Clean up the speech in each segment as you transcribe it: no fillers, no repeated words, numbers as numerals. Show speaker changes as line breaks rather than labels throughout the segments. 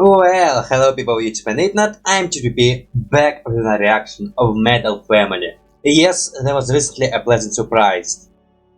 Well, hello people of YouTube and internet, I'm S2Ep4 back with a reaction of Metal Family. Yes, there was recently a pleasant surprise.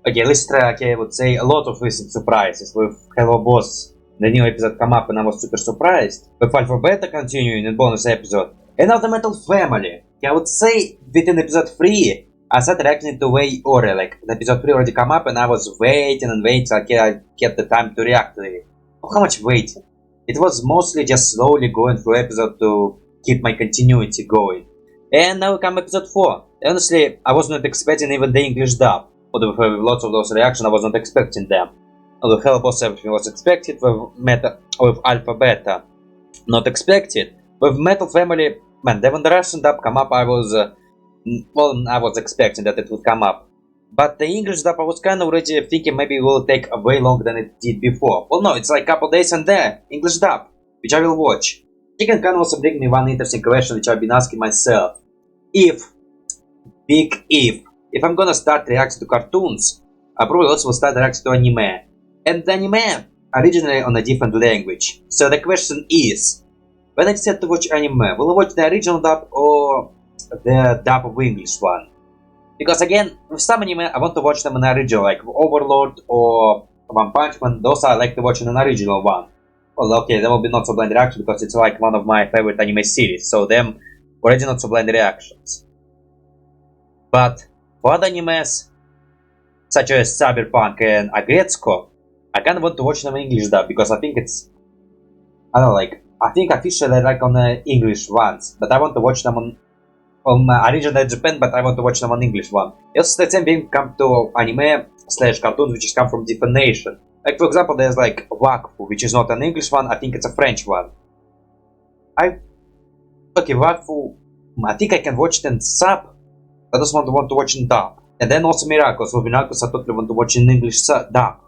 Okay, let's try, I would say, a lot of recent surprises. With Hello Boss, the new episode come up and I was super surprised. With Alpha Beta continuing in bonus episode. And now the Metal Family. I would say, within episode 3, I started reacting to way earlier. Like, the episode 3 already come up and I was waiting and waiting until I get the time to react to it. How much waiting? It was mostly just slowly going through episode to keep my continuity going. And now we come episode 4. Honestly, I was not expecting even the English dub. Although with lots of those reactions, I was not expecting them. Although Hell Boss everything was expected, with Alpha Beta not expected. With Metal Family, man, when the Russian dub come up, I was expecting that it would come up. But the English dub, I was kind of already thinking maybe it will take way longer than it did before. Well, no, it's like a couple days and there, English dub, which I will watch. You can kind of also bring me one interesting question which I've been asking myself. If I'm gonna start reacting to cartoons, I probably also will start reacting to anime. And the anime originally on a different language. So the question is, when I decide to watch anime, will I watch the original dub or the dub of English one? Because again, with some anime, I want to watch them in the original, like Overlord or One Punch Man. Those I like to watch in an original one. Well, okay, there will be not so blind reaction because it's like one of my favorite anime series, so them already not so blind reactions. But for other animes, such as Cyberpunk and Agretsuko, I kind of want to watch them in English dub because I think it's, I don't know, like, I think officially I like on the English ones, but I want to watch them on original Japan, but I want to watch them on English one. Also, the same thing come to anime / cartoons which is come from different nation. Like for example, there's like Wakfu, which is not an English one. I think it's a French one. Wakfu, I think I can watch it in sub, but I just want to watch in dub. And then also Miracles. With Miracles, I totally want to watch in English dub.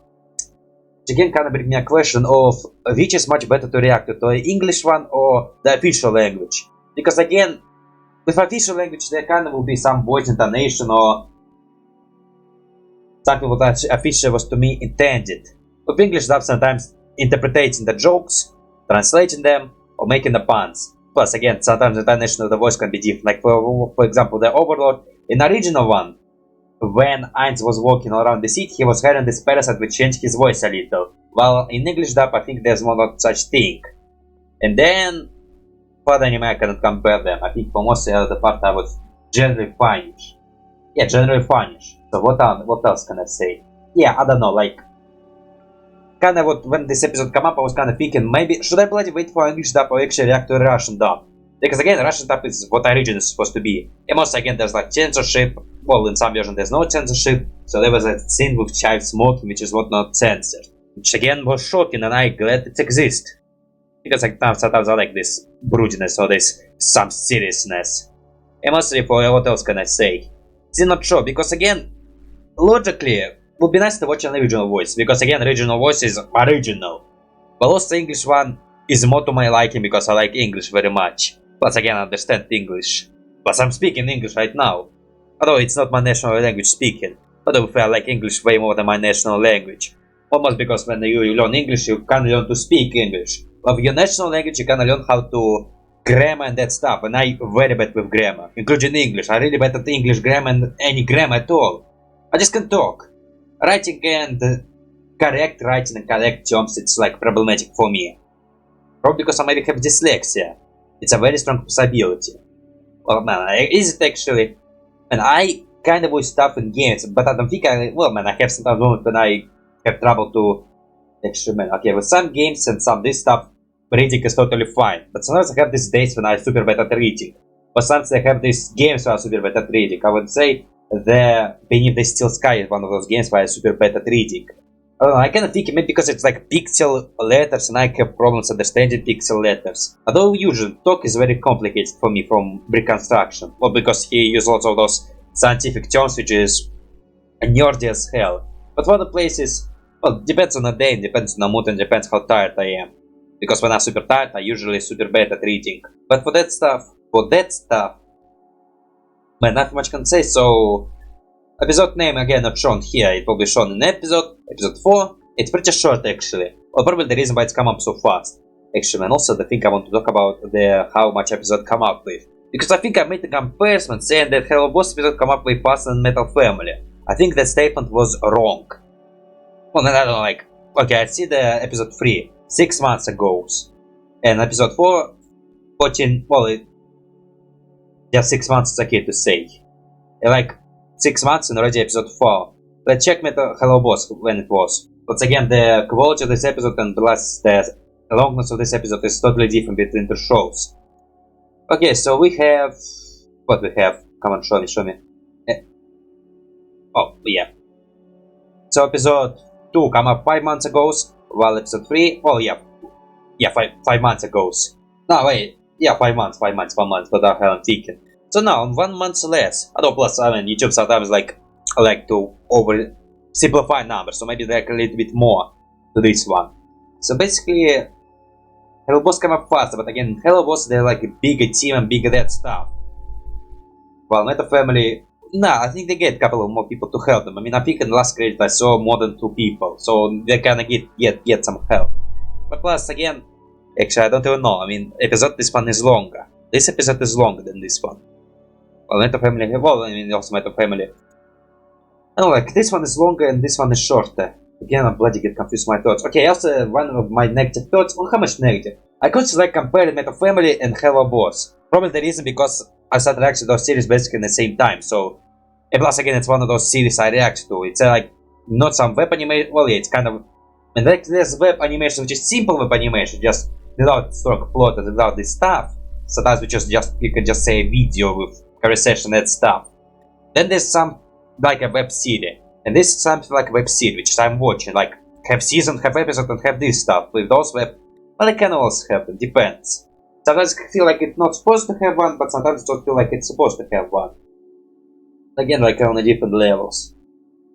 Which again kind of bring me a question of which is much better to react to the English one or the official language. Because again, with official language, there kind of will be some voice intonation or something that officially was to me intended. With English dub, sometimes interpreting the jokes, translating them, or making the puns. Plus, again, sometimes the intonation of the voice can be different. Like for example, the Overlord in the original one, when Heinz was walking around the city, he was hearing this parasite which changed his voice a little. While in English dub, I think there's not such thing. And then for the anime, I cannot compare them. I think for most the part I was generally funnish. Yeah, generally funnish. So what else can I say? Yeah, I don't know, like, kind of when this episode come up, I was kind of thinking, maybe, should I bloody wait for English dub or actually react to a Russian dub? Because again, Russian dub is what originally is supposed to be. And also again, there's like censorship. Well, in some version there's no censorship. So there was a scene with child smoking, which is what not censored. Which again was shocking, and I'm glad it exists. Because like, sometimes I like this broodiness or this some seriousness. And mostly for what else can I say? It's not sure, because again, logically, it would be nice to watch an original voice. Because again, original voice is original. But also English one is more to my liking because I like English very much. Plus again, I understand English. Plus I'm speaking English right now. Although it's not my national language speaking. But I like English way more than my national language. Almost because when you learn English, you can learn to speak English. Of your national language, you can learn how to grammar and that stuff, and I'm very bad with grammar, including English. I'm really bad at English grammar and any grammar at all. I just can talk. Writing and correct writing and correct terms, it's like problematic for me. Probably because I maybe have dyslexia. It's a very strong possibility. Well, man, is it actually? And I kind of use stuff in games, but I don't think I have sometimes moments when I have trouble to actually, man, okay, with some games and some this stuff, reading is totally fine. But sometimes I have these days when I'm super bad at reading. But sometimes I have these games where I'm super bad at reading. I would say the Beneath the Steel Sky is one of those games where I'm super bad at reading. I don't know, I kind of think maybe because it's like pixel letters and I have problems understanding pixel letters. Although usually talk is very complicated for me from reconstruction. Well, because he uses lots of those scientific terms which is nerdy as hell. But for other places, well, depends on the day, depends on the mood, and depends how tired I am. Because when I'm super tired, I'm usually super bad at reading. But for that stuff, man, not much can say, so episode name again not shown here, it will be shown in episode 4. It's pretty short actually. Well, probably the reason why it's come up so fast. Actually, and also the thing I want to talk about the how much episode come up with. Because I think I made a comparison saying that Hello Boss episode come up with faster than Metal Family. I think that statement was wrong. Well, then I don't know, like, okay, I see the episode 3, 6 months ago. And episode 4, 14, well, just 6 months is okay to say. And like, 6 months and already episode 4. Let's check Hello Boss when it was. Once again, the quality of this episode and plus the longness of this episode is totally different between the shows. Okay, so we have... What we have? Come on, show me. Oh, yeah. So episode 2 come up 5 months ago, while episode 3... Oh, yeah. Yeah, 5 months ago. No, wait. Yeah, 5 months, 1 month, what the hell I'm thinking. So now, 1 month less. Although plus, I mean, YouTube sometimes like to over simplify numbers, so maybe like a little bit more to this one. So basically, Hello Boss come up faster, but again, Hello Boss they're like a bigger team and bigger that stuff. While Meta Family, nah, I think they get a couple of more people to help them. I mean, I think in the last credit I saw more than 2 people, so they kinda get some help. But plus, again, actually I don't even know. I mean, this one is longer. This episode is longer than this one. Well, Meta Family, well, I mean, also Meta Family. Oh, like, this one is longer and this one is shorter. Again, I bloody get confused with my thoughts. Okay, also, one of my negative thoughts, well, how much negative? I could like compare Meta Family and Hello Boss. Probably the reason because I started reacting to those series basically in the same time, so... And plus, again, it's one of those series I react to. It's like, not some web animation, well, yeah, it's kind of... And like, there's web animation, which is simple web animation, just without strong plot and without this stuff. Sometimes we you can just say a video with conversation and stuff. Then there's some like a web series, and this is something like a web series which I'm watching, like have season, have episode, and have this stuff. With those web, well, it can also happen, depends. Sometimes I feel like it's not supposed to have one, but sometimes I don't feel like it's supposed to have one. Again, like on the different levels.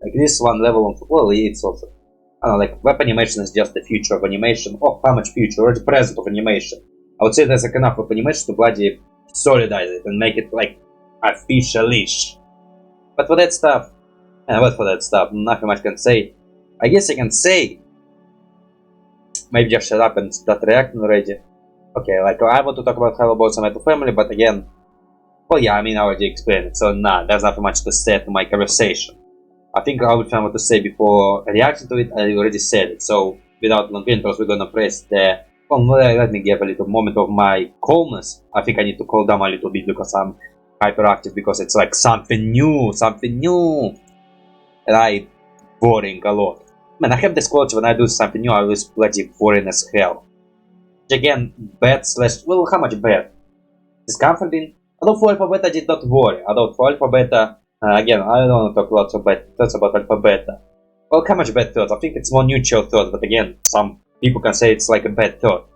Like this one level of, well, it's also, I don't know, like web animation is just the future of animation. Oh, how much future? Or the present of animation. I would say there's like enough of animation to bloody solidize it and make it like official-ish. But for that stuff, nothing much can say. I guess I can say, maybe just shut up and start reacting already. Okay, like I want to talk about Hello Boss and Metal Family, but again, well, yeah, I mean, I already explained it, so nah, there's nothing much to say to my conversation. I think all I want to say before reacting to it, I already said it. So without long intros, we're gonna press the. Well, let me give a little moment of my calmness. I think I need to cool down a little bit because I'm hyperactive, because it's like something new, and I boring a lot. Man, I have this quality when I do something new, I was bloody boring as hell. Which again, bad slash, well, how much bad? Discomforting. Although for Alpha Beta I did not worry. Although for Alpha Beta, again, I don't want to talk lots of bad thoughts about Alpha Beta. Well, how much bad thoughts? I think it's more neutral thoughts, but again, some people can say it's like a bad thought.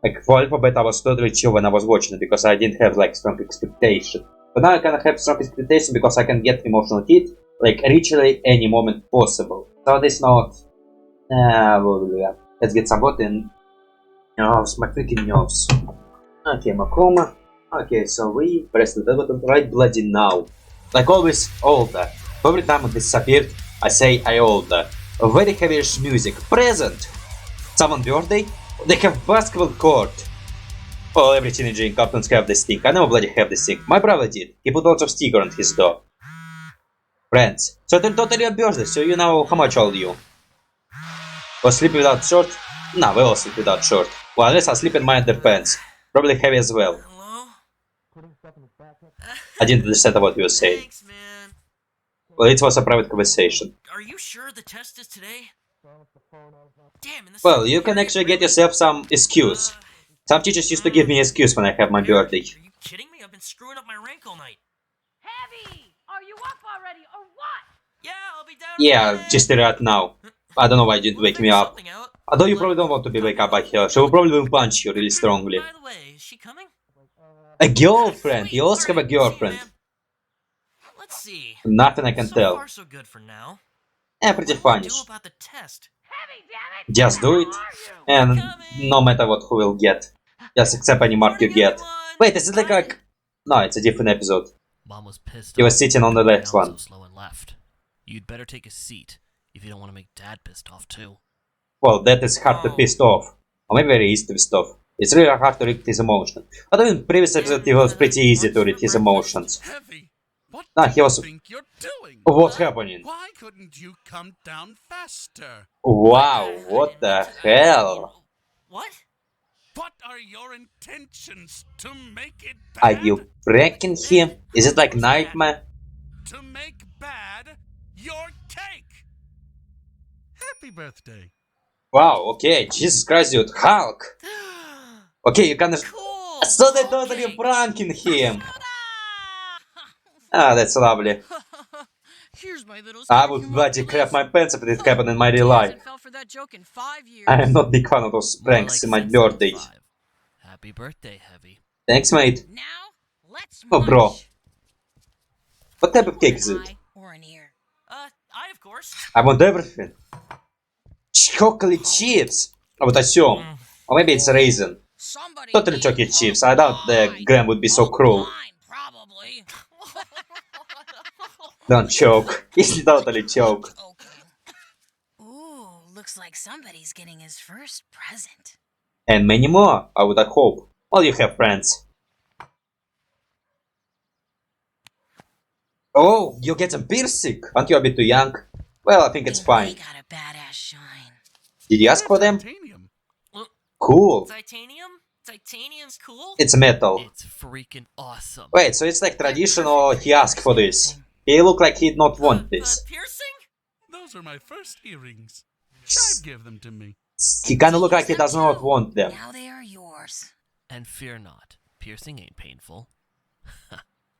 Like for Alpha Beta I was totally chill when I was watching it because I didn't have like strong expectation. But now I kind of have strong expectation because I can get emotional hit like literally any moment possible. So this note, let's get some water and nerves, my freaking nerves. Okay, Makoma. Okay, so we press the button right bloody now. Like always, older. Every time it disappeared, I say I older. Very heavyish music. Present. Someone birthday? They have basketball court. Well, every teenager in Captains have this thing. I never bloody have this thing. My brother did. He put lots of sticker on his door. Friends. So it's totally your birthday, so you know how much old you. Or sleep without shirt? Nah, we all sleep without shirt. Well, unless I sleep in my underpants. Probably heavy as well.
Hello?
I didn't understand what you were saying.
Thanks, man.
Well, it was a private conversation.
Are you sure the test is today? Damn, in the
Well, you can actually get yourself some excuse. Some teachers used to give me excuse when I have my birthday.
Are you kidding me? I've been screwing up my rank all night.
Heavy! Are you up already or what?
Yeah, I'll be down.
Yeah, just right now. I don't know why you didn't wake me up. Although you probably don't want to be wake up by her. She will probably punch you really strongly.
By the way, is she coming?
A girlfriend! You also have a girlfriend.
Let's see.
Nothing I can
So
tell.
far, so good for now.
Pretty
What do
funny.
I do about the test?
Heavy, damn it!
Just do it, and no matter what who will get. Just accept any mark you get. Wait, is it like... No, it's a different episode.
Mom was pissed.
He was sitting on the next one.
So slow and left. You'd better take a seat if you don't want to make Dad pissed off too.
Well, that is hard to piss off. Or maybe very easy to stop. It's really hard to read his emotions. But in previous episode it was pretty easy to read his emotions.
Heavy. What
Nah,
do
he
you
was...
think you're doing?
What's happening?
Why couldn't you come down faster?
Wow, what the hell?
What?
What are your intentions? To make it
Are
bad?
you pranking him? Is it like nightmare?
To make bad your cake. Happy birthday.
Wow, okay, Jesus Christ, dude, Hulk! Okay, you kind of...
Cool.
So they totally
Okay.
pranking him! Ah, that's lovely.
Here's my little
I would bloody crap my pants if it happened in my real life.
Fell for that joke in 5 years.
I am not big fan of those
More
pranks
like
in my
6 times
birthday.
5. Happy birthday, Heavy.
Thanks, mate.
Now, let's
Oh, bro.
munch.
What type of cake is
An
it?
eye or an ear.
I of course.
I want everything. Chocolate chips, I would assume. Or maybe it's raisin.
Somebody
Totally
eat
chocolate chips. I
humble
doubt the
pie.
Graham would be so cruel.
Mine, probably.
Don't choke. He's totally choke.
Okay. Ooh, looks like somebody's getting his first present.
And many more, I would hope. Well, you have friends. Oh, you get some piercing. Aren't you a bit too young? Well, I think it's
They
fine.
got a badass shine.
Did you ask for them?
Titanium.
Cool.
Titanium? Titanium's cool?
It's metal.
It's freaking awesome.
Wait, so it's like tradition or he asked for this? He looked like he'd not want this.
Piercing?
Those are my first earrings. Shive gave them to me.
He kinda look like he does not want them.
Now they are yours.
And fear not, piercing ain't painful.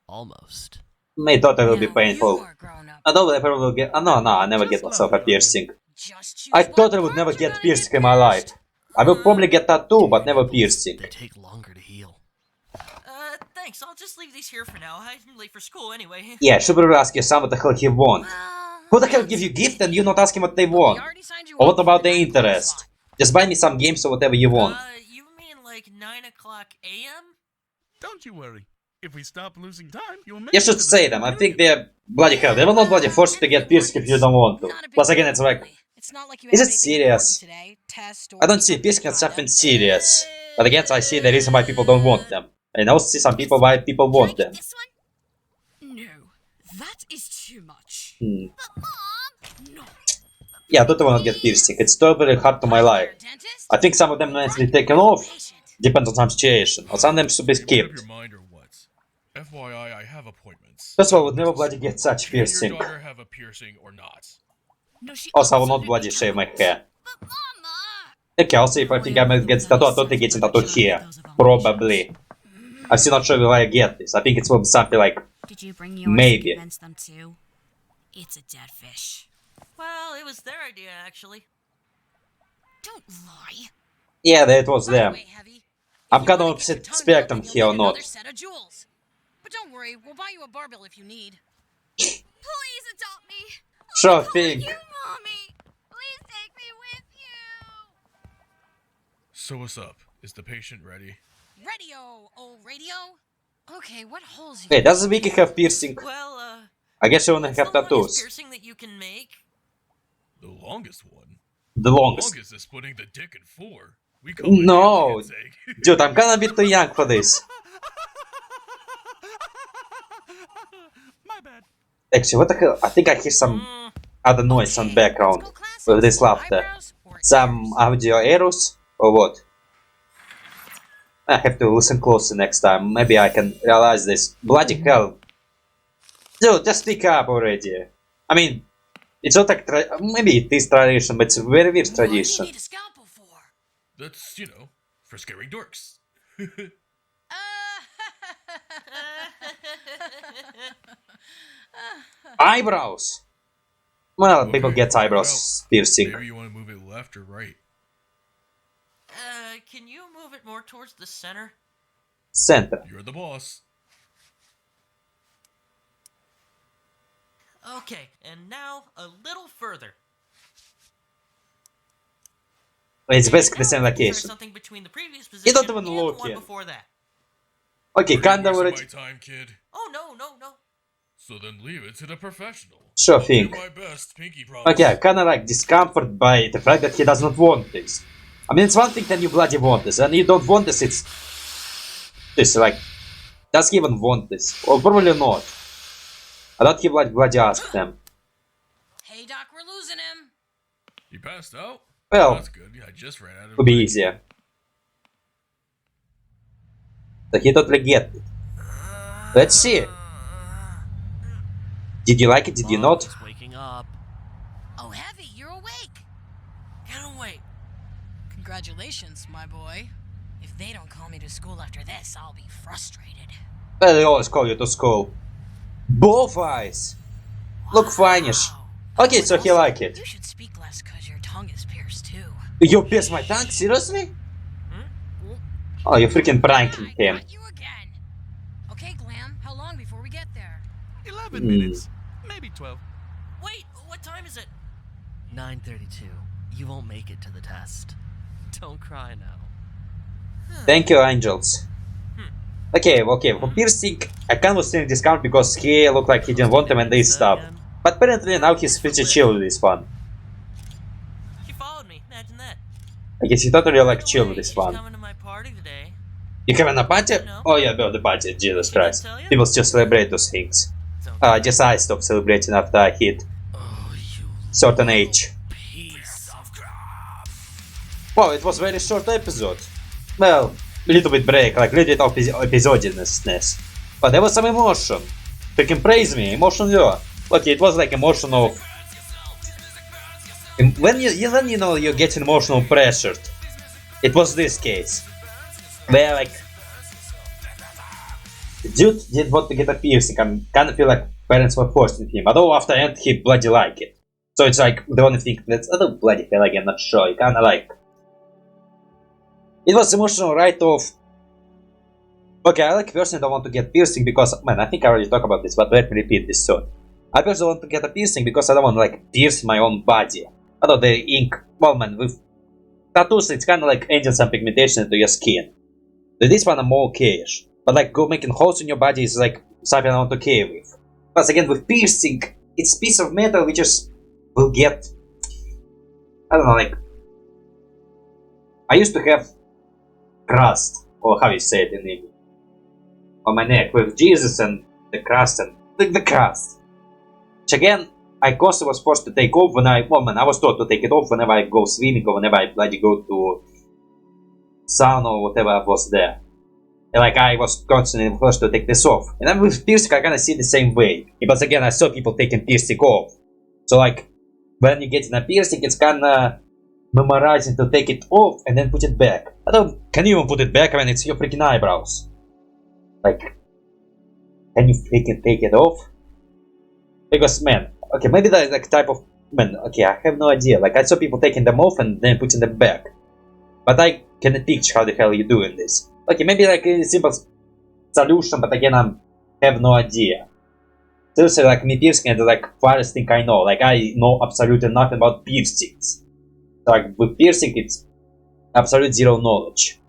Almost.
May thought it will be
Now
painful.
you are grown up.
I know I probably will get. No, I never get myself a piercing.
Just choose
I
what
thought I would
part
never
you're
get
gonna
piercing in my life. I will probably get tattoo, but never piercing.
They take longer to heal.
Thanks. I'll just leave these here for now. I'm late for school anyway.
Yeah, should probably ask your son what the hell he want.
Well,
Who the hell give you gift and you not ask him what they
we
want?
already signed you
Or
up
what about
for
the
9 o'clock
interest?
slot.
Just buy me some games or whatever you want.
You mean like 9 o'clock a.m.?
Don't you worry. If we stop losing time, you'll make
You
it
should
to the
say them. I think
pavilion.
they're bloody hell. They will not bloody force you to get piercing if you don't want to.
Not a big
Plus again,
deal,
it's like,
really. It's not like you
is
have
it
anything
serious?
important today, test or
I don't see
something
piercing as
kinda.
something serious. But again, I see the reason why people don't want them. And I also see some people why people want them.
This one? No, that is too much.
Hmm.
But Mom! No.
Yeah, I don't want to get piercing. It's totally hard to my life.
Dentist?
I think some of them need to be taken off.
Patient.
Depends on some situation. Or some of them should be
You made up
skipped.
your mind or what? FYI, I have appointments.
That's why I would never bloody get such
Can your
piercing.
daughter have a piercing or not?
No, she
Also, I will not
absolutely
bloody shave my
cannot.
hair.
But Mama!
Okay, I'll see if I think I might get tattoo. I don't think it's a tattoo here. Probably. I'm still not sure if I get this. I think it will be something like...
Did you bring yours
Maybe.
to convince them too? It's a dead fish.
Well, it was their idea, actually.
Don't lie.
Yeah, that was
By the
them.
way, Heavy,
I'm
if you
kind of
wanna get
opposite
your tongue
spectrum
built,
here or
you'll need
not.
another set of jewels. But don't worry, we'll buy you a barbell if you need.
Please adopt me.
Sure
Call
thing.
You, Mommy. Please take me with you.
So what's up? Is the patient ready?
Radio, oh radio? Okay, what holes you
Hey, does Vicky have piercing?
Well,
I guess she won't
what's
have
the longest
tattoos.
piercing that you can make?
The longest one?
The longest.
Longest is splitting the dick in 4. We call it
No.
for God's sake.
Dude, I'm gonna be too young for this.
My bad.
Actually, what the hell? I think I hear some other noise on background
Let's go classics.
with this laughter.
Eyebrows or
Some
ears?
audio errors or what? I have to listen closer next time. Maybe I can realize this. Bloody hell. Dude, just speak up already. I mean, it's not like maybe it is tradition, but it's a very weird
What do you
tradition.
need a scalpel for?
That's, for scaring dorks.
Eyebrows! Well,
Okay,
people get eyebrows piercing.
Maybe you want to move it left or right.
Can you move it more towards the center?
Center.
You're the boss.
Okay, and now a little further.
It's basically the
Now
same
we can try
location.
Something between the previous
You
position
don't even
and the
look
one
yet.
before that.
Okay,
Are you
kinda
wasting
already.
my time, kid.
Oh no.
So then leave it to the professional.
Sure
I'll
thing.
do my best, pinky promise.
Okay, I'm kinda like discomfort by the fact that he does not want this. I mean, it's one thing that you bloody want this, and you don't want this, it's... This, like... Does he even want this? Or probably not. I thought he bloody asked them.
Hey, Doc, we're losing him.
You passed out?
Well,
That's good. I just ran out of.
would be easier. So he totally get it. Let's see. Did you like it? Did you
Mom
not?
is waking up.
Oh, Heavy, you're awake.
Can't wait.
Congratulations, my boy. If they don't call me to school after this, I'll be frustrated.
Well, they always call you to school. Both eyes. Look finish. Okay, so he like it.
You should speak less cause your tongue is pierced too.
You pierced my tongue? Seriously? Oh, you're freaking pranking
I
him.
got you again. Okay, Glam, how long before we get there?
11 minutes. Maybe 12.
Wait, what time is it?
9:32. You won't make it to the test. Don't cry now.
Thank you, angels. Okay, for piercing, I can't was still discount because he looked like he didn't want them and they stopped. But apparently now he's pretty chill with this one.
She followed me. Imagine that.
I guess he totally like
By the
chill
way,
with this
she's
one.
coming to my party today.
You having a party?
No.
Oh yeah, about the party, Jesus Christ.
tell you?
People still celebrate those things. Just I stopped celebrating after I hit
Oh, you
certain age.
piece of
Wow, it was very short episode. Well, a little bit break, like little bit of episodiness. But there was some emotion. Freaking praise me, emotion yeah. Okay, it was like emotion of... When you know you're getting emotional pressured. It was this case. Where like... Dude didn't want to get a piercing, I kind of feel like parents were forcing him. Although after end he bloody like it. So it's like the only thing that's... I don't bloody feel like I'm not sure, you kinda like... It was emotional write-off. Okay, I like personally don't want to get piercing because, man, I think I already talked about this, but let me repeat this soon. I personally want to get a piercing because I don't want to like pierce my own body. I know the ink, well man, with tattoos it's kinda like adding some pigmentation into your skin. With this one I'm more okay-ish. But like go making holes in your body is like something I'm not okay with. Plus again with piercing, it's a piece of metal which just will get... I don't know, like... I used to have crust, or how you say it in English, on my neck with Jesus and the crust and the crust. Which again, I constantly was forced to take off when I was taught to take it off whenever I go swimming or whenever I bloody go to sauna or whatever was there. And like I was constantly forced to take this off. And then with piercing I kinda see the same way. Because again I saw people taking piercing off. So like when you get in a piercing it's kinda memorizing to take it off and then put it back. I don't... Can you even put it back when it's your freaking eyebrows? Like... Can you freaking take it off? Because man, okay, maybe that's like type of... Man, okay, I have no idea. Like I saw people taking them off and then putting them back. But I can't picture how the hell you doing this. Okay, maybe like a simple solution, but again I have no idea. Seriously, like me piercing is like farthest thing I know. Like I know absolutely nothing about piercings. Like with piercing it's absolute zero knowledge.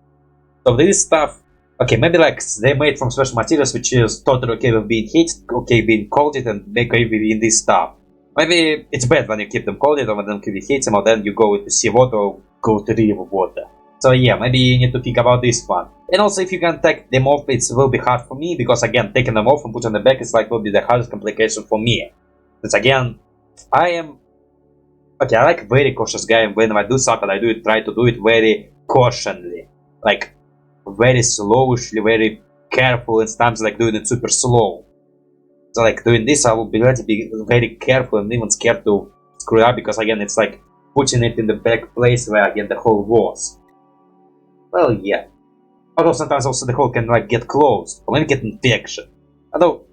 So this stuff, okay, maybe like they made from special materials which is totally okay with being heated, okay being coated and make okay in this stuff. Maybe it's bad when you keep them coated or when you keep heating or then you go to seawater or go to river water. So yeah, maybe you need to think about this one. And also if you can take them off it will be hard for me because again taking them off and putting them back is like will be the hardest complication for me. Because again, I am... Okay, I like a very cautious guy and when I do something I try to do it very cautionly. Like very slowly, very careful and sometimes like doing it super slow. So like doing this I will be ready to be very careful and even scared to screw it up because again it's like putting it in the back place where again the hole was. Well yeah. Although sometimes also the hole can like get closed or maybe get infection. Although,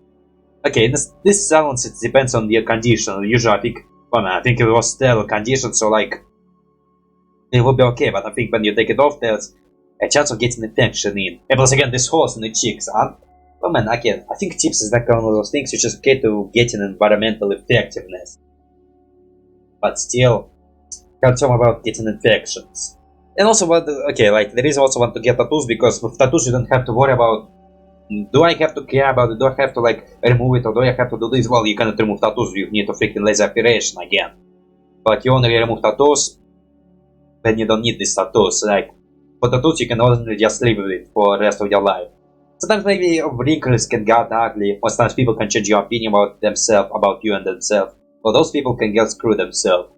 okay, this silence it depends on your condition. Usually I think it was sterile condition so like it will be okay, but I think when you take it off there's a chance of getting infection in. And plus again these holes in the cheeks are... Well man, again, I think tips is like one of those things which is okay to get an environmental effectiveness. But still, concern about getting infections. And also, okay, like there is also want to get tattoos because with tattoos you don't have to worry about do I have to care about it, do I have to like remove it or do I have to do this? Well, you cannot remove tattoos, you need to freaking laser operation again. But you only remove tattoos when you don't need this tattoos. Like, for tattoos you can only just live with it for the rest of your life. Sometimes maybe wrinkles can get ugly, or sometimes people can change your opinion about themselves, about you and themselves. Or those people can get screw themselves.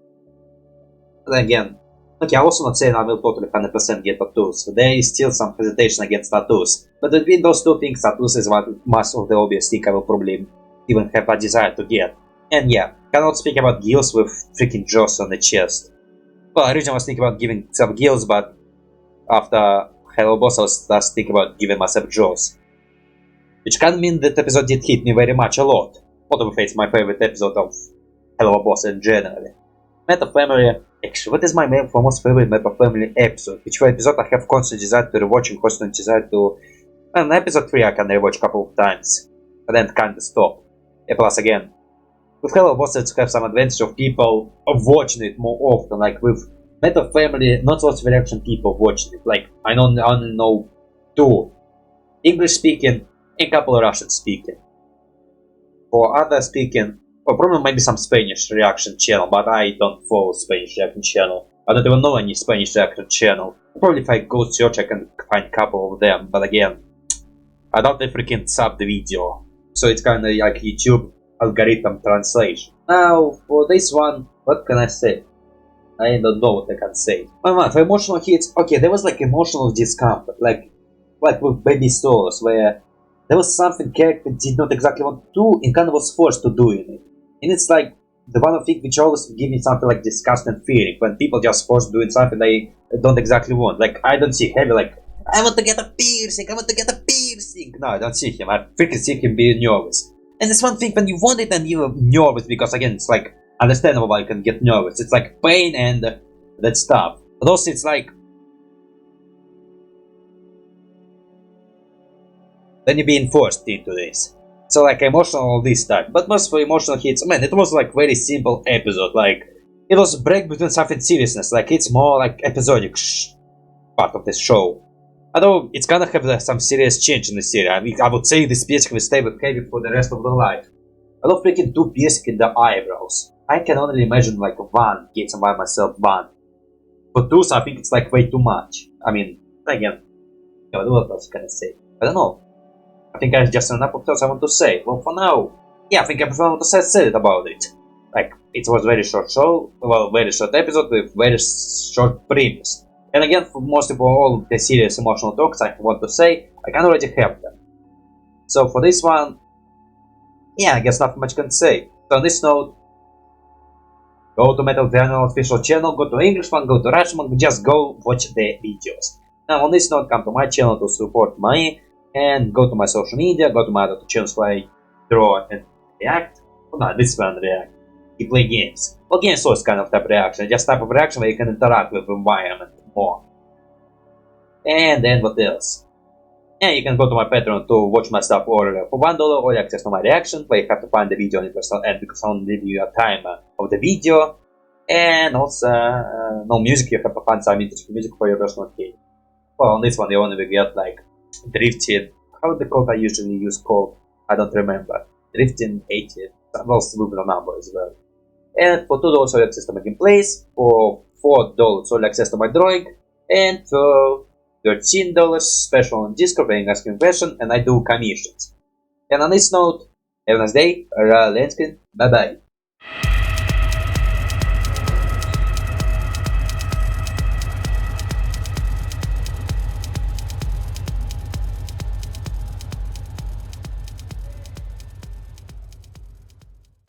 But again, okay, I'm also not saying I will totally 100% get tattoos. There is still some hesitation against tattoos. But between those two things, tattoos is one most of the obvious thing I will probably even have a desire to get. And yeah, cannot speak about gills with freaking jaws on the chest. Well, originally I was thinking about giving some gills, but after Hello Boss I was just thinking about giving myself jaws. Which can mean that episode did hit me very much a lot. What if it's my favorite episode of Hello Boss in general. Meta Family. Actually, what is my most favorite Meta Family episode? Which episode I have constantly desired to rewatch and constantly desired to... And episode 3 I can rewatch a couple of times. But then kinda stop. And plus again, with Hello Boss let's have some advantage of people of watching it more often. Like with Meta Family, not lots of reaction people watching it. Like, I only know 2 English speaking and a couple of Russian speaking. For other speaking, well, probably maybe some Spanish reaction channel, but I don't follow Spanish reaction channel. I don't even know any Spanish reaction channel. Probably if I go search I can find a couple of them, but again, I don't freaking sub the video. So it's kinda like YouTube algorithm translation. Now, for this one, what can I say? I don't know what I can say. For emotional hits, okay, there was like emotional discomfort, like with Baby Souls, where there was something character did not exactly want to do and kind of was forced to do in it. And it's like the one thing which always give me something like disgust and feeling when people just forced doing something they don't exactly want. Like, I don't see Heavy like, I want to get a piercing, I want to get a piercing. No, I don't see him. I freaking see him being nervous. And it's one thing when you want it and you're nervous because again, it's like understandable why you can get nervous. It's like pain and that stuff. But also it's like then you're being forced into this. So like emotional this time. But most for emotional hits, man, it was like very simple episode. Like it was a break between something seriousness. Like it's more like episodic part of the show. Although it's gonna have some serious change in the series. I mean, I would say this piercing will stay with Heavy for the rest of their life. I love freaking 2 piercing in the eyebrows. I can only imagine like 1 getting by myself 1. For 2, I think it's like way too much. I mean, again, what else can I say? I don't know. I think I just enough of things I want to say. Well, for now, yeah, I think everything I want to say said it about it. Like, it was very short show, well, very short episode with very short premise. And again, for most of all the serious emotional talks I want to say, I can already have them. So for this one, yeah, I guess not much can say. So on this note, go to Metal Triangle official channel, go to English one, go to Russian one, just go watch the videos. Now on this note, come to my channel to support me, and go to my social media, go to my other channels where I draw and react. Oh no, this one react. You play games. Well, games also kind of type of reaction, just type of reaction where you can interact with the environment more. And then what else? And you can go to my Patreon to watch my stuff or for $1 or access to my reaction, where you have to find the video and because I only give you a timer of the video. And also, no music, you have to find some interesting music for your personal key. Well, on this one you only will get like drifting. How is the code I usually use called? I don't remember. Drifting 80. Well, moving number as well. And for $2 all access to my gameplays, for $4 all access to my drawing, and for $13 special on Discord where you ask me question and I do commissions. And on this note, have a nice day, Lenskin, bye bye.